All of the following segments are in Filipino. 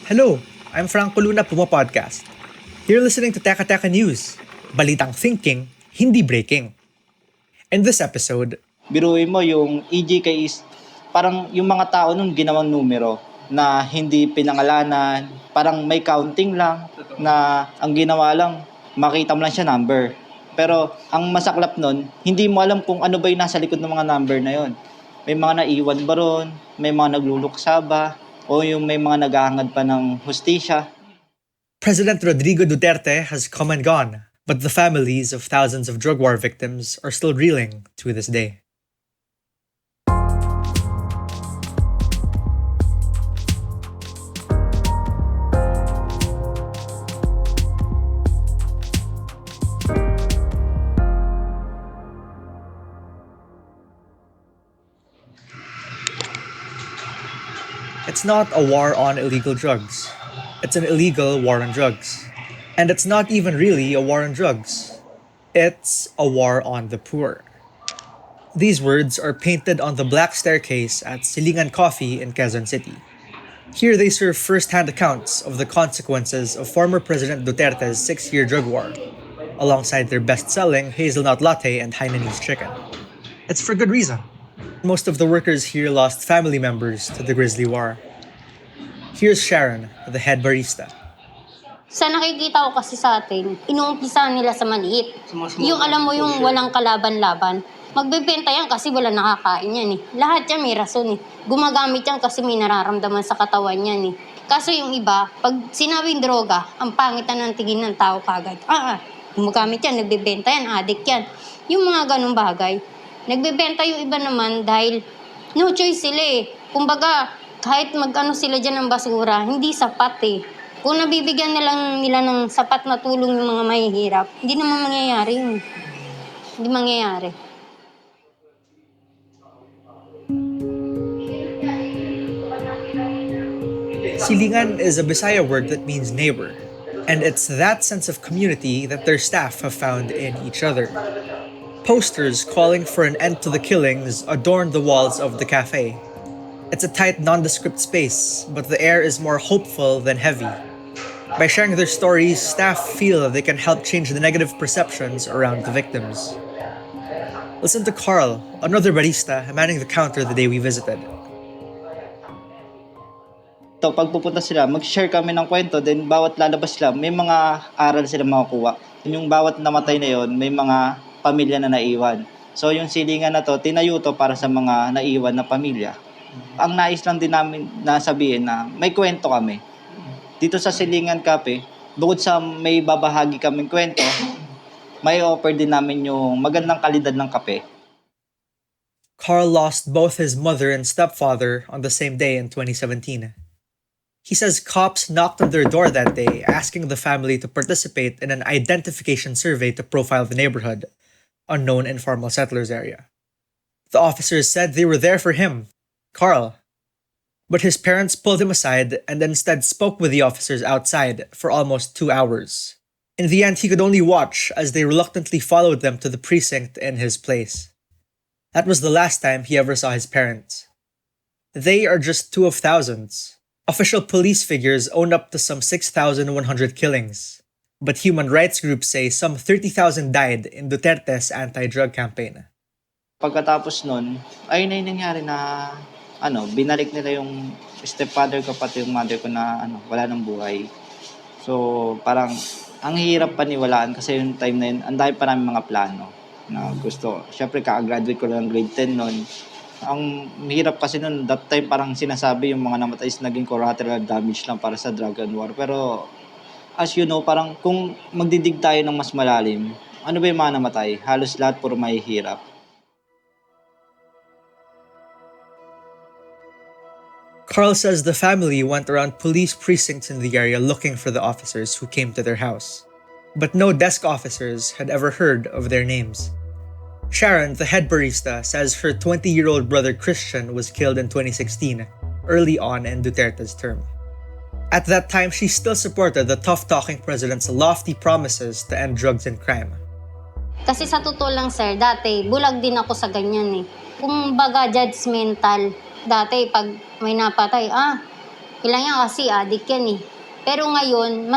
Hello, I'm Franco Luna, PumaPodcast. You're listening to Teka Teka News, balitang thinking, hindi breaking. In this episode, Biruin mo yung EJK is parang yung mga tao nung ginawang numero na hindi pinangalanan, parang may counting lang na ang ginawa lang, makita mo lang siya number. Pero ang masaklap nun, hindi mo alam kung ano ba yung nasa likod ng mga number na yon. May mga naiwan ba ron, may mga nagluluksa ba, o yung may mga naghahangad pa ng hustisya. President Rodrigo Duterte has come and gone, but the families of thousands of drug war victims are still reeling to this day. It's not a war on illegal drugs. It's an illegal war on drugs. And it's not even really a war on drugs. It's a war on the poor. These words are painted on the black staircase at Silingan Coffee in Quezon City. Here they serve first-hand accounts of the consequences of former President Duterte's 6-year drug war, alongside their best-selling hazelnut latte and Hainanese chicken. It's for good reason. Most of the workers here lost family members to the grisly war. Here's Sharon, the head barista. Sa nakikita ko kasi sa atin, inuumpisa nila sa maliit. Yung alam mo yung walang kalaban-laban. Magbebenta yan kasi wala nakakain yan eh. Lahat yan may rason eh. Gumagamit yan kasi may nararamdaman sa katawan yan eh. Kaso yung iba, pag sinabing droga, ang pangitan ng tingin ng tao kagad. Gumagamit yan, nagbebenta yan, addict yan. Yung mga ganung bagay. Nagbebenta yung iba naman dahil no choice sila eh. Kumbaga, kahit mag-ano sila dyan ng basura, hindi sapat eh. Kung nabibigyan na lang nila ng sapat na tulong yung mga mahihirap, hindi naman mangyayari yun. Hindi mangyayari. Silingan is a Bisaya word that means neighbor, and it's that sense of community that their staff have found in each other. Posters calling for an end to the killings adorn the walls of the cafe. It's a tight, nondescript space, but the air is more hopeful than heavy. By sharing their stories, staff feel they can help change the negative perceptions around the victims. Listen to Carl, another barista manning the counter the day we visited. So, pag pupunta sila, mag-share kami ng kwento, then bawat lalabas sila, may mga aral sila makukuha. Yung bawat namatay na yon, may mga pamilya na naiwan. So, yung silingan na to, tinayo to para sa mga naiwan na pamilya. Ang nais lang din namin na sabihin na may kwento kami. Dito sa Silingan Cafe, bukod sa may babahagi kaming kwento, may offer din namin yung magandang kalidad ng kape. Carl lost both his mother and stepfather on the same day in 2017. He says cops knocked on their door that day asking the family to participate in an identification survey to profile the neighborhood, a known informal settlers area. The officers said they were there for him, Carl. But his parents pulled him aside and instead spoke with the officers outside for almost 2 hours. In the end, he could only watch as they reluctantly followed them to the precinct in his place. That was the last time he ever saw his parents. They are just two of thousands. Official police figures own up to some 6,100 killings. But human rights groups say some 30,000 died in Duterte's anti-drug campaign. Pagkatapos nun, ayun na yung nangyari na binalik nila yung stepfather ko pati yung mother ko na wala nang buhay. So parang ang hirap paniwalaan kasi yung time na yun, ang dami pa namin mga plano na gusto. Syempre kaka-graduate ko lang ng grade 10 nun. Ang hirap kasi nun, that time parang sinasabi yung mga namatay is naging collateral damage lang para sa drug and war. Pero as you know, parang kung magdidig tayo ng mas malalim, ano ba yung mga namatay? Halos lahat puro mahihirap. Carl says the family went around police precincts in the area looking for the officers who came to their house. But no desk officers had ever heard of their names. Sharon, the head barista, says her 20-year-old brother Christian was killed in 2016, early on in Duterte's term. At that time, she still supported the tough-talking president's lofty promises to end drugs and crime. Kasi sa totoo lang sir, dati bulag din ako sa ganyan eh. Kung baga judgmental, dati pag may napatay, Kailan yan kasi addict yan eh. Pero ngayon,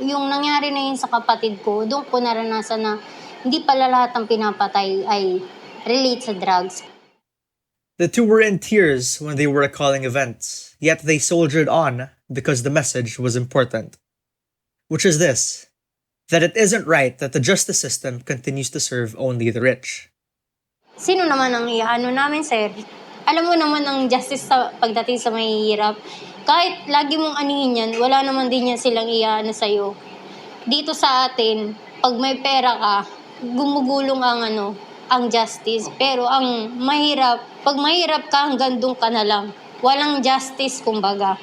yung nangyari na yun sa kapatid ko, doon ko naranasan na hindi pala lahat ng pinapatay ay relate sa drugs. The two were in tears when they were recalling events, yet they soldiered on because the message was important. Which is this, that it isn't right that the justice system continues to serve only the rich. Sino naman ang iaano namin, sir? Alam mo naman ang justice sa pagdating sa mahihirap. Kahit lagi mong anihin yan, wala naman din yan silang iaano sa'yo. Dito sa atin, pag may pera ka, gumugulong ang justice. Pero ang mahirap, pag mahirap ka, hanggang doon ka na lang. Walang justice, kumbaga.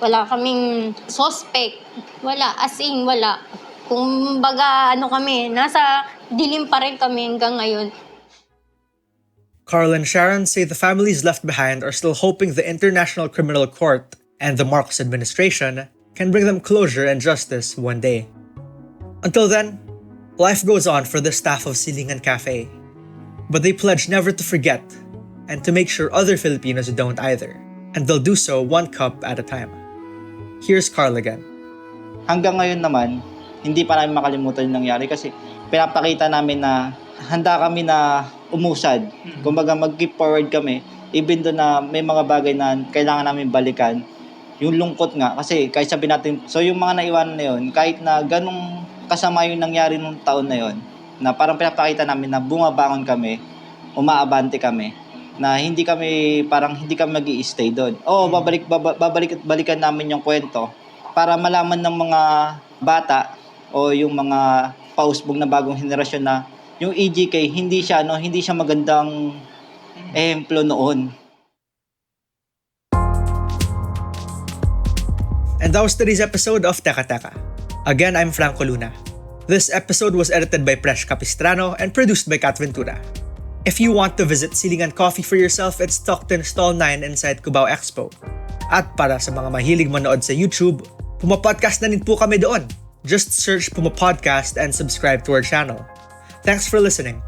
Wala kaming suspect. Wala, as in, wala. Kumbaga, kami, nasa dilim pa rin kami hanggang ngayon. Carl and Sharon say the families left behind are still hoping the International Criminal Court and the Marcos administration can bring them closure and justice one day. Until then, life goes on for the staff of Silingan Cafe. But they pledge never to forget and to make sure other Filipinos don't either. And they'll do so one cup at a time. Here's Carl again. Hanggang ngayon naman, hindi pa namin makalimutan yung nangyari kasi pinapakita namin na handa kami na umusad. Kumbaga mag-keep forward kami, even doon na may mga bagay na kailangan namin balikan. Yung lungkot nga, kasi kahit sabihin natin, so yung mga naiwanan na yun, kahit na ganong kasama yung nangyari nung taon na yun, na parang pinapakita namin na bumabangon kami, umaabante kami, na hindi kami mag-i-stay doon. Oo, balikan namin yung kwento para malaman ng mga bata o yung mga pausbog na bagong henerasyon na yung EGK hindi siya magandang ehemplo noon. And that was today's episode of Teka Teka. Again, I'm Franco Luna. This episode was edited by Presh Capistrano and produced by Kat Ventura. If you want to visit Silingan Coffee for yourself, it's tucked in Stall 9 inside Cubao Expo. At para sa mga mahilig manood sa YouTube, PumaPodcast na rin po kami doon. Just search PumaPodcast and subscribe to our channel. Thanks for listening.